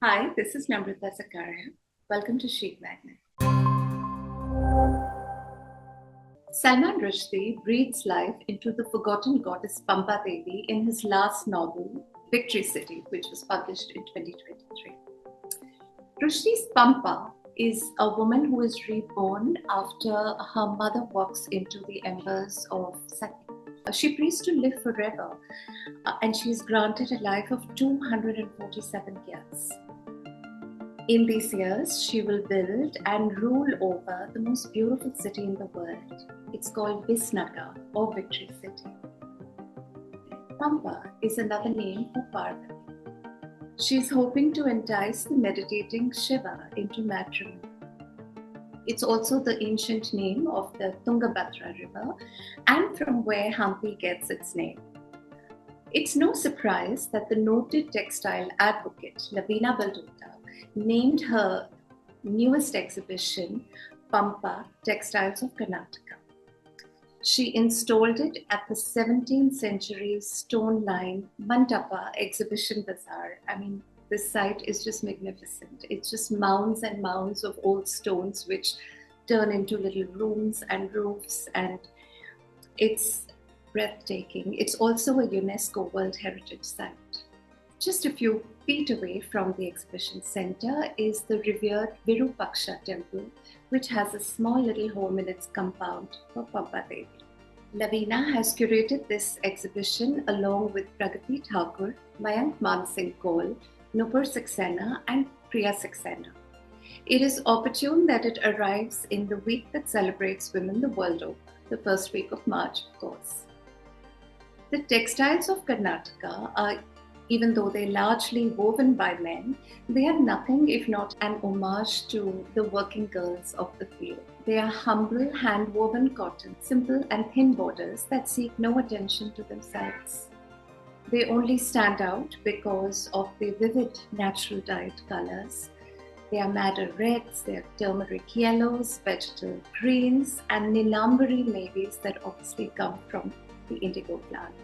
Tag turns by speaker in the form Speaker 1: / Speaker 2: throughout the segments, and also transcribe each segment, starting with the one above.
Speaker 1: Hi, this is Namrata Zakaria. Welcome to CHIC MAGNET. Salman Rushdie breathes life into the forgotten goddess Pampa Devi in his last novel, Victory City, which was published in 2023. Rushdie's Pampa is a woman who is reborn after her mother walks into the embers of Sati. She prays to live forever, and she is granted a life of 247 years. In these years, she will build and rule over the most beautiful city in the world. It's called Visnagar or Victory City. Pampa is another name for Parvati. She's hoping to entice the meditating Shiva into matrimony. It's also the ancient name of the Tungabhadra river and from where Hampi gets its name. It's no surprise that the noted textile advocate Lavina Baldota named her newest exhibition Pampa Textiles of Karnataka. She installed it at the 17th century stone-lined Mandapa exhibition bazaar. I mean, this site is just magnificent. It's just mounds and mounds of old stones which turn into little rooms and roofs, and it's breathtaking. It's also a UNESCO World Heritage Site. Just a few feet away from the exhibition center is the revered Virupaksha temple, which has a small little home in its compound for Pampa Devi. Lavina has curated this exhibition along with Pragati Thakur, Mayank Mansingh Kaul, Nupur Saxena, and Priya Saxena. It is opportune that it arrives in the week that celebrates women the world over, the first week of March, of course. The textiles of Karnataka are, even though they're largely woven by men, they are nothing if not an homage to the working girls of the field. They are humble, hand-woven cotton, simple and thin borders that seek no attention to themselves. They only stand out because of the vivid natural dyed colors. They are madder reds, they are turmeric yellows, vegetal greens, and nilambari navies that obviously come from the indigo plant.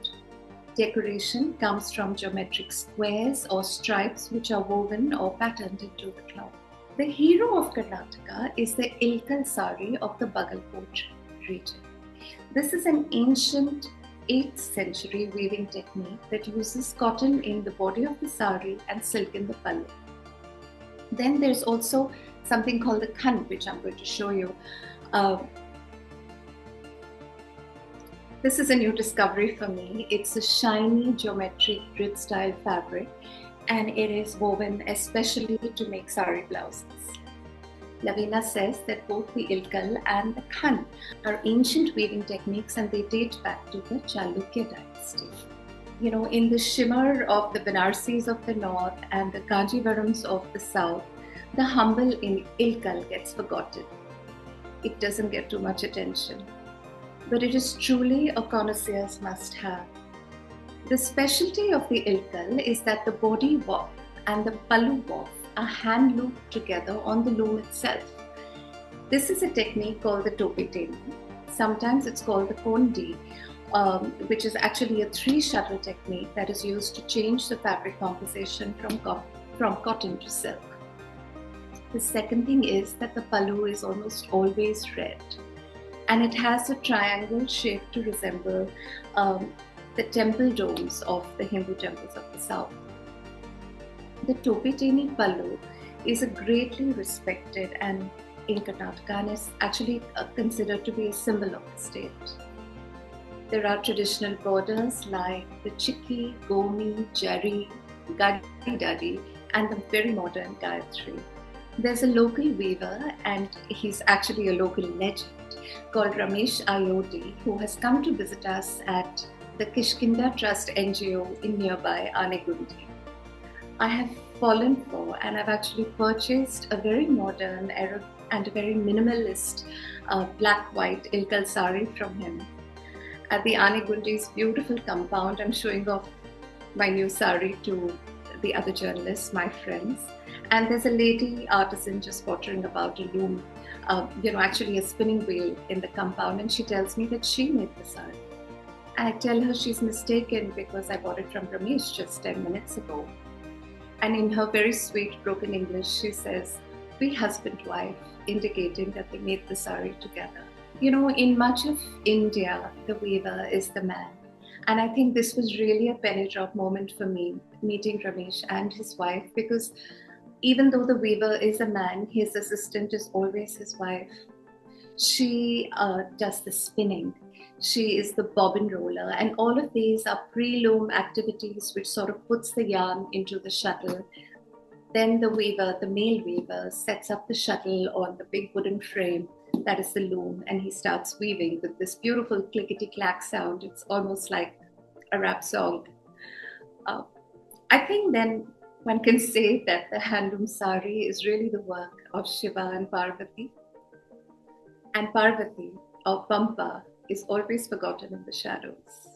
Speaker 1: Decoration comes from geometric squares or stripes which are woven or patterned into the cloth. The hero of Karnataka is the Ilkal sari of the Bagalkot region. This is an ancient 8th century weaving technique that uses cotton in the body of the sari and silk in the pallu. Then there's also something called the khan, which I'm going to show you. This is a new discovery for me. It's a shiny geometric grid style fabric, and it is woven especially to make sari blouses. Lavina says that both the Ilkal and the Khan are ancient weaving techniques, and they date back to the Chalukya dynasty. You know, in the shimmer of the Banarsis of the north and the Kanjivarams of the south, the humble Ilkal gets forgotten. It doesn't get too much attention, but it is truly a connoisseur's must-have. The specialty of the Ilkal is that the body warp and the pallu warp are hand-looped together on the loom itself. This is a technique called the topiteni. Sometimes it's called the kondi, which is actually a 3-shuttle technique that is used to change the fabric composition from cotton to silk. The second thing is that the pallu is almost always red, and it has a triangle shape to resemble the temple domes of the Hindu temples of the south. The Topiteni pallu is a greatly respected and in Karnataka, and is actually considered to be a symbol of the state. There are traditional borders like the Chiki, Gomi, Jari, Gadi Dadi, and the very modern Gayatri. There's a local weaver, and he's actually a local legend, called Ramesh Ayodi, who has come to visit us at the Kishkinda Trust NGO in nearby Anegundi. I have fallen for, and I've actually purchased a very modern and a very minimalist black-white Ilkal sari from him. At the Anegundi's beautiful compound, I'm showing off my new sari to the other journalists, my friends. And there's a lady artisan just pottering about a loom, actually a spinning wheel in the compound, and she tells me that she made the sari. I tell her she's mistaken because I bought it from Ramesh just 10 minutes ago. And in her very sweet broken English, she says, "We husband-wife," indicating that they made the sari together. You know, in much of India, the weaver is the man. And I think this was really a penny drop moment for me, meeting Ramesh and his wife, because even though the weaver is a man, his assistant is always his wife. She does the spinning. She is the bobbin roller. And all of these are pre-loom activities which sort of puts the yarn into the shuttle. Then the weaver, the male weaver, sets up the shuttle on the big wooden frame that is the loom, and he starts weaving with this beautiful clickety-clack sound. It's almost like a rap song. Uh, I think then one can say that the handloom sari is really the work of Shiva and Parvati. And Parvati, or Pampa, is always forgotten in the shadows.